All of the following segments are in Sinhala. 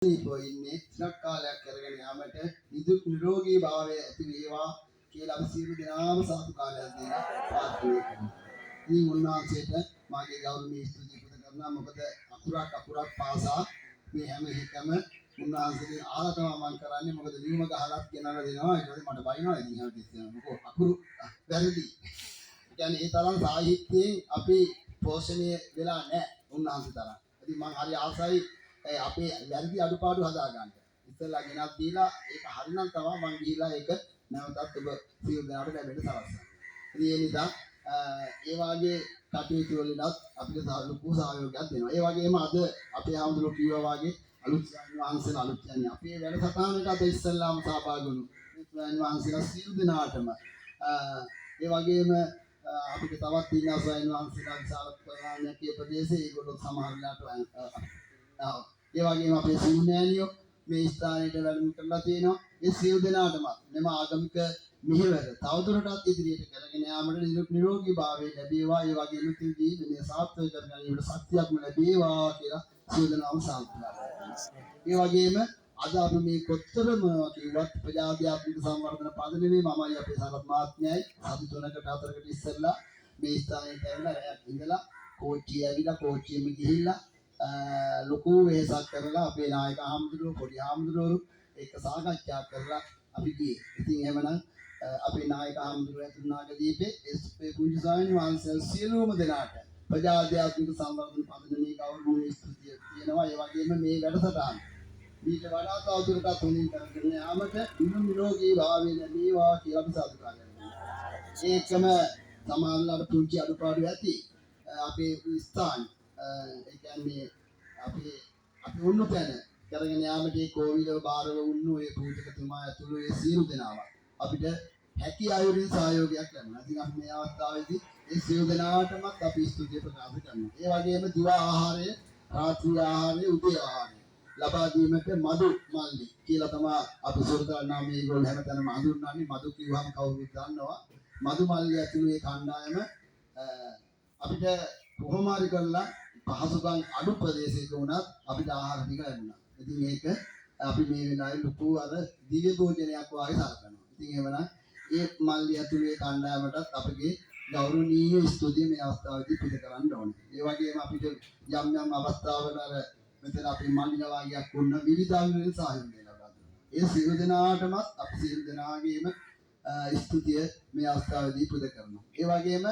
ඉන්නේ සිනක් කාලයක් කරගෙන යාමට නිදුක් නිරෝගී භාවය ඇති වේවා කියලා අපි සියලු දෙනාම සාදුකාරයක් දෙනවා ප්‍රාර්ථනා කරනවා. ඉතින් උන්වහන්සේට මාගේ ගෞරවනීය ස්තුතිය පුද කරනවා. මොකද අකුරක් පාසා මේ හැම එකම උන්වහන්සේගේ ආරාධනාව මම කරන්නේ. මොකද ලියුම ගහලත් ගෙනලා දෙනවා. ඊට පස්සේ මට බයිනවා. ඉතින් හැම තිස්සෙම මොකෝ අකුරු වැරදි. කියන්නේ ඒ තරම් සාහිත්‍යයෙන් අපි පෝෂණය වෙලා නැහැ උන්වහන්සේ තරම්. ඉතින් මම හරි ආසයි අපේ වැරදි අඩුපාඩු හදා ගන්න. ඉස්සෙල්ලා ගෙනත් දීලා ඒක හරිනම් තමයි මම ගිහිලා ඒක නැවතත් ඔබ සියලු දෙනාට ලැබෙන්න සලස්වනවා. ඉතින් ඒ නිසා ඒ වාගේ කටයුතු වලටත් අපිට ලොකු සහයෝගයක් දෙනවා. ඒ වගේම අද අපේ ආමතුරු කිව්වා වාගේ අලුත් වහන්සේලා අලුත් යන්නේ අපේ වැඩසටහනට අද ඉස්සෙල්ලාම සහභාගී වුණු වහන්සේලා සියලු දෙනාටම ඒ වගේම අපිට තවත් ඉන්නවා ස්වයං වහන්සේලා විශාල ප්‍රමාණයක් මේ ප්‍රදේශයේ ඒගොල්ලෝ සමහර වෙලාවට ඒ වගේම අපේ සිවුනෑනියෝ මේ ස්ථානයට වැඩම කරලා තියෙනවා. ඒ සියලු දෙනාටම මෙම ආගමික මෙහෙවර තවදුරටත් ඉදිරියට කරගෙන යාමට නිරෝගී භාවය ලැබේවා. ඒ වගේම තුන්දී මේ සාර්ථක කර ගැනීමට ශක්තියක්ම ලැබේවා කියලා සියලු දෙනාම සාදුකාරය කරනවා. ඒ වගේම අද අපි මේ කොතරම් කිව්වත් ප්‍රජාත්‍යාත්මික සංවර්ධන පදනමේ මමයි අපේ සරත් මහත්මයයි සති 3කට 4කට ඉස්සෙල්ලා මේ ස්ථානයට ඇවිල්ලා රැයක් ඉඳලා කෝච්චිය ඇවිල්ලා කෝච්චියෙම ගිහිල්ලා ලොකු වෙහසක් කරලා අපේ නායක හාමුදුරුවෝ පොඩි හාමුදුරුවෝ ඒක සාකච්ඡා කරලා අපි ගියේ. ඉතින් එහෙමනම් අපේ නායක හාමුදුරුවෝ ඇතුණාගදීපේ එස්.පී. කුංජි ස්වාමීන් වහන්සේ සියලුම දෙනාට ප්‍රජාත්‍යාත්මික සංවර්ධන පදනමේ ගෞරවනීය ස්තුතිය තියෙනවා. ඒ වගේම මේ වැඩසටහන ඊට වඩා තවදුරටත් හොඳින් කරගෙන යාමට නිරෝගී භාවය ලැබේවා කියලා අපි සාදුකාරය කරනවා. ඒකම සමානලාට පුංචි අඩුපාඩු ඇති අපේ ස්ථාන ඒ කියන්නේ අපි උන්නු තැන කරගෙන යාමට ඒ කෝවිලව බාරව උන්නු ඒ පූජකතුමා ඇතුළු ඒ සියලු දෙනාම අපිට හැකි ආයුරින් සහයෝගයක් ලැබුණා. ඉතින් අපි මේ අවස්ථාවේදී ඒ සියලු දෙනාටමත් අපි ස්තුතිය ප්‍රකාශ කරනවා. ඒ වගේම දිවා ආහාරය, රාත්‍රී ආහාරය, උදේ ආහාරය ලබා දීමට මදු මල්ලි කියලා තමයි අපි සෝරතල් නාමයේ ඒගොල්ලෝ හැමතැනම හඳුන්වන්නේ. මදු කිව්වම කවුරුත් දන්නවා. මදු මල්ලි ඇතුළු ඒ කණ්ඩායම අපිට කොහොම හරි කරලා පහසුකම් අඩු ප්‍රදේශයක වුණත් අපිට ආහාර ටික ලැබුණා. ඉතින් මේක අපි මේ වෙලාවේ ලොකු අර දිව්‍ය භෝජනයක් වගේ සලකනවා. ඉතින් එහෙමනම් ඒ මල්ලි ඇතුළු ඒ කණ්ඩායමටත් අපගේ ගෞරවනීය ස්තුතිය මේ අවස්ථාවේදී පුද කරන්න ඕනේ. ඒ වගේම අපිට යම් අවස්ථාවල අර මෙතන අපේ මල්ලිල වාගයක් වුණ විවිධාංගවලින් සහයෝගය ලබා දුන්නා. ඒ සියලු දෙනාටමත් අපි සියලු දෙනාගේම ස්තුතිය මේ අවස්ථාවේදී පුද කරනවා. ඒ වගේම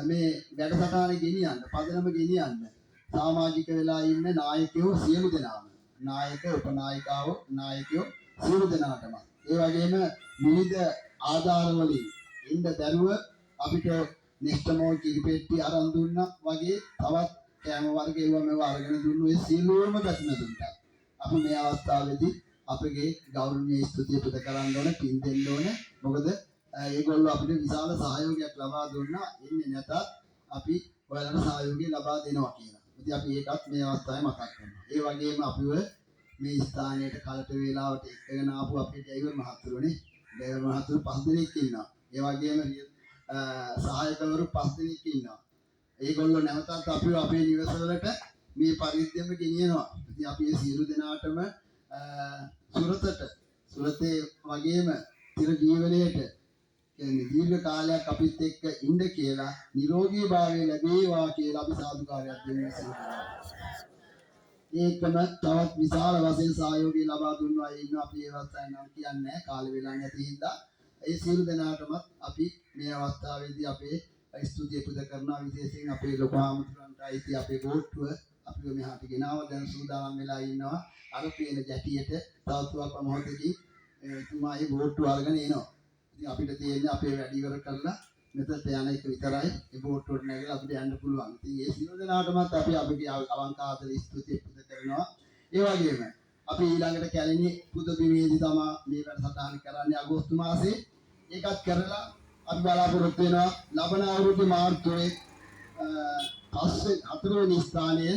මේ වැඩසටහන ගෙනියන්න, පදනම ගෙනියන්න සමාජික වෙලා ඉන්න නායකයෝ සියලු දෙනාම, නායක උපනායිකාවෝ නායකයෝ සියලු දෙනාටම ඒ වගේම විවිධ ආධාර වලින් ඉන්න දරුව අපිට නෙස්ටමෝ කිරිපෙට්ටි අරන් දුන්නා වගේ තවත් කෑම වර්ග ඒවා මේවා අරගෙන දුන්නු ඒ සියලුම පැතුමතුන්ට අපි මේ අවස්ථාවේදී අපගේ ගෞරවනීය ස්තුතිය පුද කරන්න ඕන, පින් දෙන්න ඕන. මොකද ඒගොල්ලෝ අපිට විශාල සහයෝගයක් ලබා දුන්නා. ඉන්නේ නැතත් අපි ඔයාලට සහයෝගය ලබා දෙනවා කියලා. ඉතින් අපි ඒකත් මේ අවස්ථාවේ මතක් කරනවා. ඒ වගේම අපිව මේ ස්ථානයට කලට වේලාවට එක්කගෙන ආපු අපේ ඩ්‍රයිවර් මහතුරුනේ. ඩ්‍රයිවර් මහතුරු 5 දෙනෙක් ඉන්නවා. ඒ වගේම සහායකවරු 5 දෙනෙක් ඉන්නවා. ඒගොල්ලෝ නැවතත් අපිව අපේ නිවසවලට මේ පරිද්දෙම ගෙනියනවා. ඉතින් අපි මේ සියලු දෙනාටම සුරතේ වගේම තිර ජීවනයේට කියන්නේ දීර්ඝ කාලයක් අපිත් එක්ක ඉන්න කියලා නිරෝගී භාවය ලැබේවා කියලා අපි සාදුකාරයක් දෙන්න ඒකම තවත් විශාල වශයෙන් සහයෝගය ලබා දුන්නා ඉන්න අපි ඒ අවස්ථාවේ නම් කියන්නේ කාල වේලා නැති හින්දා ඒ සියලු දෙනාටම අපි මේ අවස්ථාවේදී අපේ ස්තුතිය පුද කරනවා. විශේෂයෙන් අපේ ලොකු ආමතුරුන්ට අයිති අපේ බෝට්ටුව අපිව මෙහාට ගෙනාව දැන් සූදානම් වෙලා ඉන්නවා. අර පේන ජැටියට තවතුවක් මොහොතකින් තුමා ඒ බෝට්ටුව අරගෙන එනවා. ඉතින් අපිට තියෙන්නේ අපේ වැඩ ඉවර කරලා මෙතනට යන එක විතරයි. ඒ බෝට්ටුවට නැගලා අපිට යන්න පුළුවන්. ඉතින් ඒ සියලු දෙනාටමත් අපි අපගේ අවංක ආදර ස්තුතිය පුද කරනවා. ඒ වගේම අපි ඊළඟට කැලණි පුද බිමේදී තමයි මේ වැඩසටහන කරන්නේ අගෝස්තු මාසයේ. ඒකත් කරලා අපි බලාපොරොත්තු වෙනවා ලබන අවුරුදු මාර්තුවේ 4 වෙනි ස්ථානයේ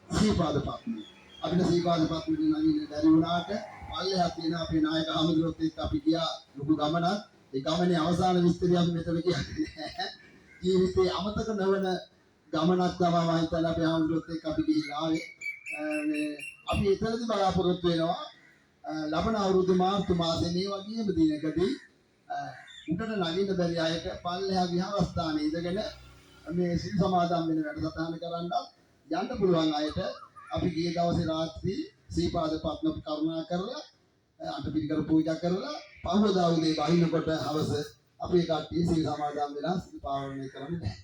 සීපාද පත්මි. අපිට සීපාද පත්මි නගින්න බැරි වුණාට පල්ලෙහා තියෙන අපේ නායක හමුදුරුවොත් එක්ක අපි ගියා ලොකු ගමනක්. ඒ ගමනේ අවසාන විස්තරය අපි මෙතන කියන්නේ. ජීවිතේ අමතක නොවන ගමනක් තමයි මම හිතන්නේ අපේ හමුදුරුවොත් එක්ක අපි ගිහිල්ලා ආවේ. මේ අපි එතනදී බලාපොරොත්තු වෙනවා ලබන අවුරුදු මාර්තු මාසයේ මේ වගේම දිනකදී උඩට නගින්න බැරි අයට පල්ලෙහා විහාරස්ථානයේ ඉඳගෙන මේ සිල් සමාදන් වෙන වැඩසටහන කරන්න යන්න පුළුවන් අයට අපි ගිය දවසේ රාත්‍රී සීපාද පත්න කරුණා කරලා අටපිරිකර පූජා කරලා පහවදා උදේ බහිනකොට හවස අපේ කට්ටිය සිල් සමාදන් වෙලා සිල් පාවනය කරන්න බෑ.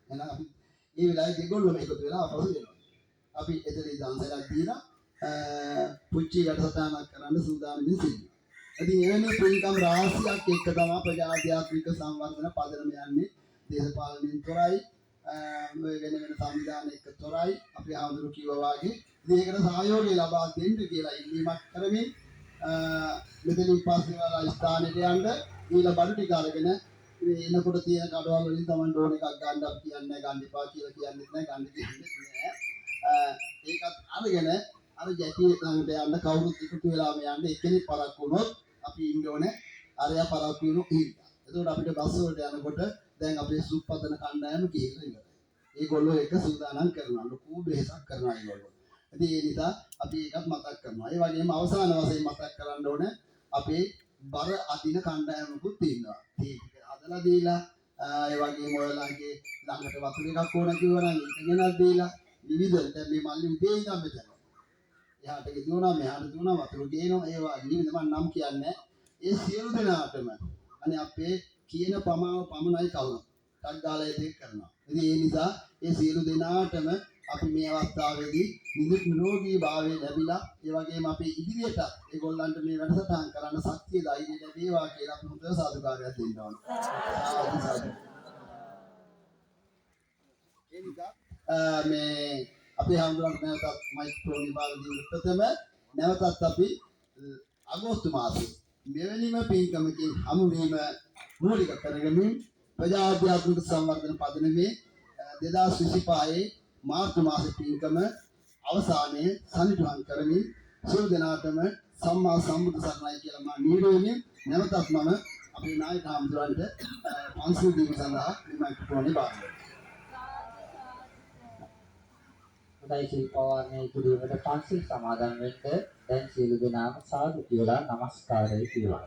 එහෙනම් අපි මේ වෙලාවේ දෙගොල්ලොම එකතු වෙලා අපහසු වෙනවා. අපි එතනදී දන්සලක් දීලා පුංචි වැඩසටහනක් කරන්න සූදානම් වෙන්නේ. ඉතින් එවැනි පින්කම් රාශියක් එක්ක තමයි ප්‍රජාත්‍යාත්මික සංවර්ධන පදනම යන්නේ. දේශපාලනින් තොරයි වෙන සංවිධාන එක්ක තොරයි අපි ආඳුරු කිව්වා වගේ මේකට සහයෝගය ලබා දෙන්න කියලා ඉල්ලීමක් කරමින් මෙතනින් පස්සේ වල ස්ථානෙට යන්න ඊළ බඩු ටික අරගෙන මේ එනකොට තියෙන කඩවල වලින් Taman ඩෝන් එකක් ගන්න අපි කියන්නේ ගන්න එපා කියලා කියන්නෙත් නැහැ ගන්න දෙන්නෙත් නැහැ. ඒකත් අරගෙන අර ජැටිය ළඟට යන්න කවුරුත් එකතු වෙලාම යන්න එක්කෙනෙක් පරක් වුණොත් අපි ඉන්න ඕනේ අරයා පරක් වුණු ඉන්නවා. එතකොට අපිට බස් වලට යනකොට දැන් අපේ සුප්පතන කණ්ඩායම කියලා ඉවරයි. ඒගොල්ලෝ එක සූදානම් කරනවා ලොකු බෙහෙතක් කරනවා ඒගොල්ලෝ. ඉතින් ඒ නිසා අපි ඒකත් මතක් කරනවා. ඒ වගේම අවසාන වශයෙන් මතක් කරන්න ඕනේ අපේ බර අදින කණ්ඩායමකුත් තියෙනවා. ඒක හදලා දීලා ඒ වගේම ඔයලාගේ ළඟට වතුර එකක් ඕන කිව්වනම් ඒක ගෙනත් දීලා විවිධ දැන් මේ මල්ලි උදේ ඉඳන් මෙතන. එහාට ගියුණා මෙහාට දුණා වතුර ගේනවා ඒවා නිවිද මම නම් කියන්නේ. ඒ සියලු දෙනාටම අනේ අපේ කියන ප්‍රමාව පමණයි කවුරු. ටක් ගාලා ඒක කරනවා. ඉතින් ඒ නිසා ඒ සියලු දෙනාටම අපි මේ අවස්ථාවේදී නිදුක් නිරෝගී භාවය ලැබිලා ඒ වගේම අපි ඉදිරියට ඒගොල්ලන්ට මේ වැඩසටහන් කරන්න ශක්තිය ධෛර්යය ලැබේවා කියලා අපි මුදල් සාදුකාරයක් දෙන්න ඕනේ. ඒ නිසා මේ අපේ හඳුනන නැවතත් මයික්‍රෝ විභාග දිනපතම නැවතත් අපි අගෝස්තු මාසයේ මෙවැනිම පින්කමකින් හමු වීම මූලික කරගමින් ප්‍රජාත්‍යාත්මික සංවර්ධන පදනමේ 2025 මාර්තු මාස පින්කම අවසානයේ සනිටුහන් කරමින් සියලු දෙනාටම සම්මා සම්බුදු සරණයි කියලා මා නිරෝධයෙන් නැවතත් මම අපේ නායක හඳුනනට පන්සල් දීම සඳහා මේ මයික්‍රෝෆෝනේ බාරගන්නවා. හොඳයි ශිල්පවාරණය කිරීමට පන්සිල් සමාදන් වෙන්න දැන් සියලු දෙනාම සාදු කියලා নমස්කාරය කියනවා.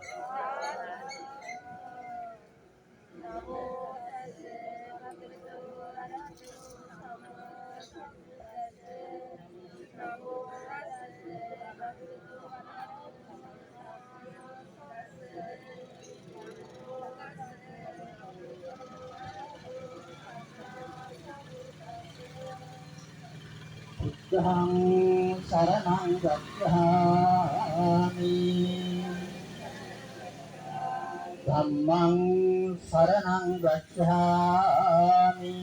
Buddhang saranang gacchami Dhammang saranang gacchami